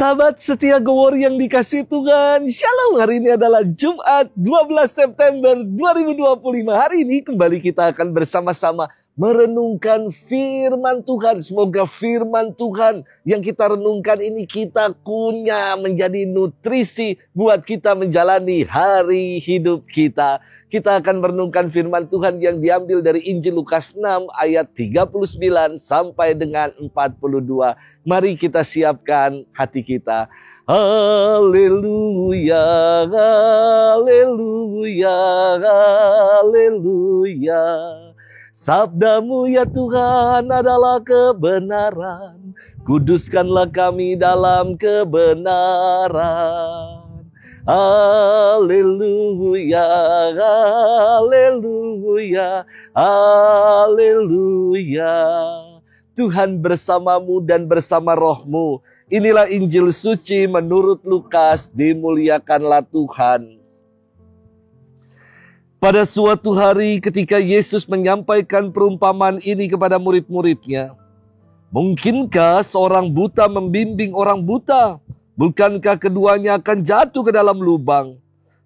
Sahabat setia Gowor yang dikasihi Tuhan, Shalom. Hari ini adalah Jumat 12 September 2025. Hari ini kembali kita akan bersama-sama merenungkan firman Tuhan. Semoga firman Tuhan yang kita renungkan ini kita kunyah menjadi nutrisi buat kita menjalani hari hidup kita. Kita akan merenungkan firman Tuhan yang diambil dari Injil Lukas 6 ayat 39 sampai dengan 42. Mari kita siapkan hati kita. Haleluya, haleluya, haleluya. Sabdamu ya Tuhan adalah kebenaran. Kuduskanlah kami dalam kebenaran. Haleluya, haleluya, haleluya. Tuhan bersamamu dan bersama rohmu. Inilah Injil suci menurut Lukas, dimuliakanlah Tuhan. Pada suatu hari ketika Yesus menyampaikan perumpamaan ini kepada murid-muridnya, mungkinkah seorang buta membimbing orang buta? Bukankah keduanya akan jatuh ke dalam lubang?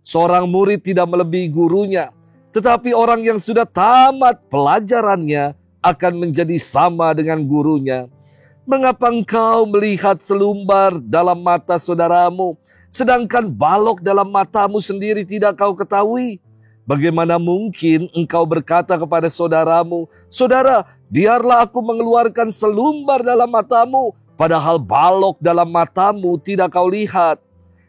Seorang murid tidak melebihi gurunya, tetapi orang yang sudah tamat pelajarannya akan menjadi sama dengan gurunya. Mengapa engkau melihat selumbar dalam mata saudaramu, sedangkan balok dalam matamu sendiri tidak kau ketahui? Bagaimana mungkin engkau berkata kepada saudaramu, "Saudara, biarlah aku mengeluarkan selumbar dalam matamu," padahal balok dalam matamu tidak kau lihat?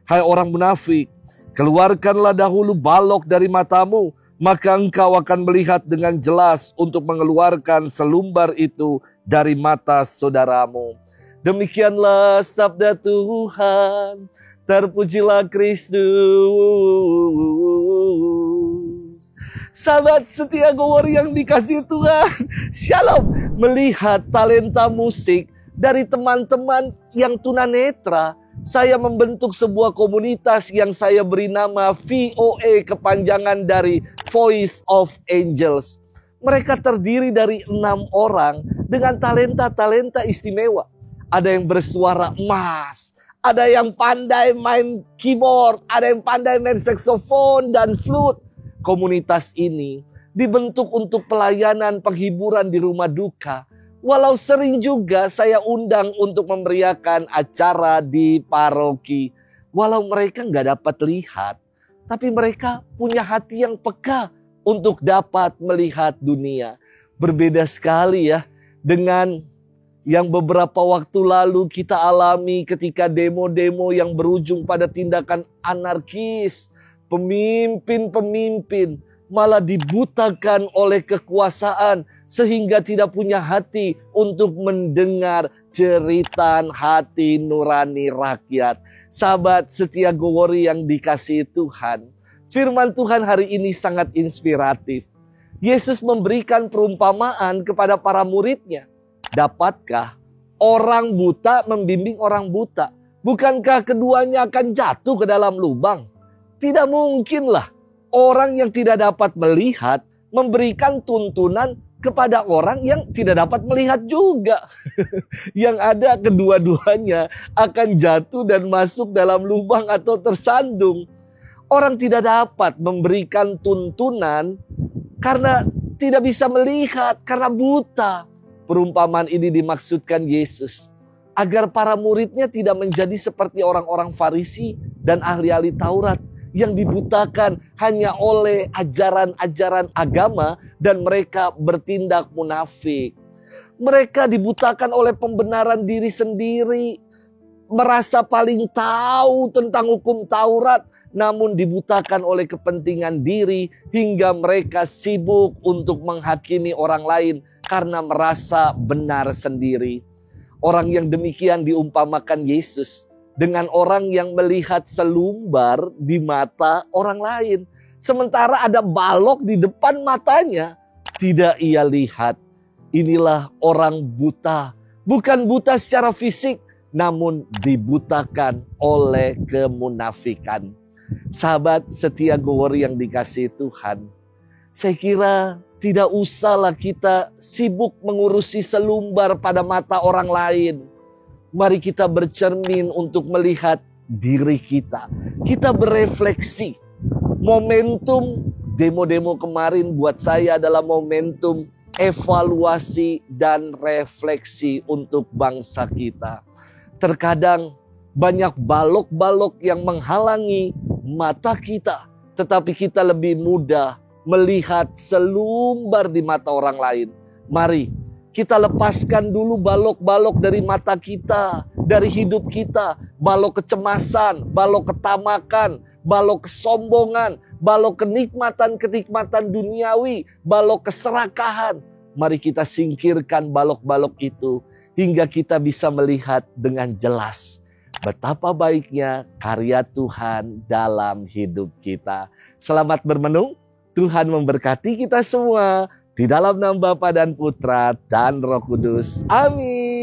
Hai orang munafik, keluarkanlah dahulu balok dari matamu, maka engkau akan melihat dengan jelas untuk mengeluarkan selumbar itu dari mata saudaramu. Demikianlah sabda Tuhan. Terpujilah Kristus. Sahabat setia Gowor yang dikasihi Tuhan, Shalom. Melihat talenta musik dari teman-teman yang tunanetra, saya membentuk sebuah komunitas yang saya beri nama VOA, kepanjangan dari Voice of Angels. Mereka terdiri dari 6 orang dengan talenta-talenta istimewa. Ada yang bersuara emas, ada yang pandai main keyboard, ada yang pandai main saksofon dan flute. Komunitas ini dibentuk untuk pelayanan penghiburan di rumah duka. Walau sering juga saya undang untuk memeriahkan acara di paroki. Walau mereka nggak dapat lihat, tapi mereka punya hati yang peka untuk dapat melihat dunia. Berbeda sekali ya dengan yang beberapa waktu lalu kita alami ketika demo-demo yang berujung pada tindakan anarkis. Pemimpin-pemimpin malah dibutakan oleh kekuasaan sehingga tidak punya hati untuk mendengar jeritan hati nurani rakyat. Sahabat setia Gowor yang dikasihi Tuhan, firman Tuhan hari ini sangat inspiratif. Yesus memberikan perumpamaan kepada para muridnya. Dapatkah orang buta membimbing orang buta? Bukankah keduanya akan jatuh ke dalam lubang? Tidak mungkinlah orang yang tidak dapat melihat memberikan tuntunan kepada orang yang tidak dapat melihat juga. Yang ada kedua-duanya akan jatuh dan masuk dalam lubang atau tersandung. Orang tidak dapat memberikan tuntunan karena tidak bisa melihat, karena buta. Perumpamaan ini dimaksudkan Yesus agar para muridnya tidak menjadi seperti orang-orang Farisi dan ahli-ahli Taurat yang dibutakan hanya oleh ajaran-ajaran agama dan mereka bertindak munafik. Mereka dibutakan oleh pembenaran diri sendiri, merasa paling tahu tentang hukum Taurat, namun dibutakan oleh kepentingan diri hingga mereka sibuk untuk menghakimi orang lain karena merasa benar sendiri. Orang yang demikian diumpamakan Yesus dengan orang yang melihat selumbar di mata orang lain. Sementara ada balok di depan matanya, tidak ia lihat. Inilah orang buta. Bukan buta secara fisik, namun dibutakan oleh kemunafikan. Sahabat setia Gowor yang dikasihi Tuhan, saya kira tidak usahlah kita sibuk mengurusi selumbar pada mata orang lain. Mari kita bercermin untuk melihat diri kita. Kita berefleksi. Momentum demo-demo kemarin buat saya adalah momentum evaluasi dan refleksi untuk bangsa kita. Terkadang banyak balok-balok yang menghalangi mata kita, tetapi kita lebih mudah melihat selumbar di mata orang lain. Mari kita lepaskan dulu balok-balok dari mata kita, dari hidup kita. Balok kecemasan, balok ketamakan, balok kesombongan, balok kenikmatan-kenikmatan duniawi, balok keserakahan. Mari kita singkirkan balok-balok itu hingga kita bisa melihat dengan jelas betapa baiknya karya Tuhan dalam hidup kita. Selamat bermenung, Tuhan memberkati kita semua. Di dalam nama Bapa dan Putra dan Roh Kudus. Amin.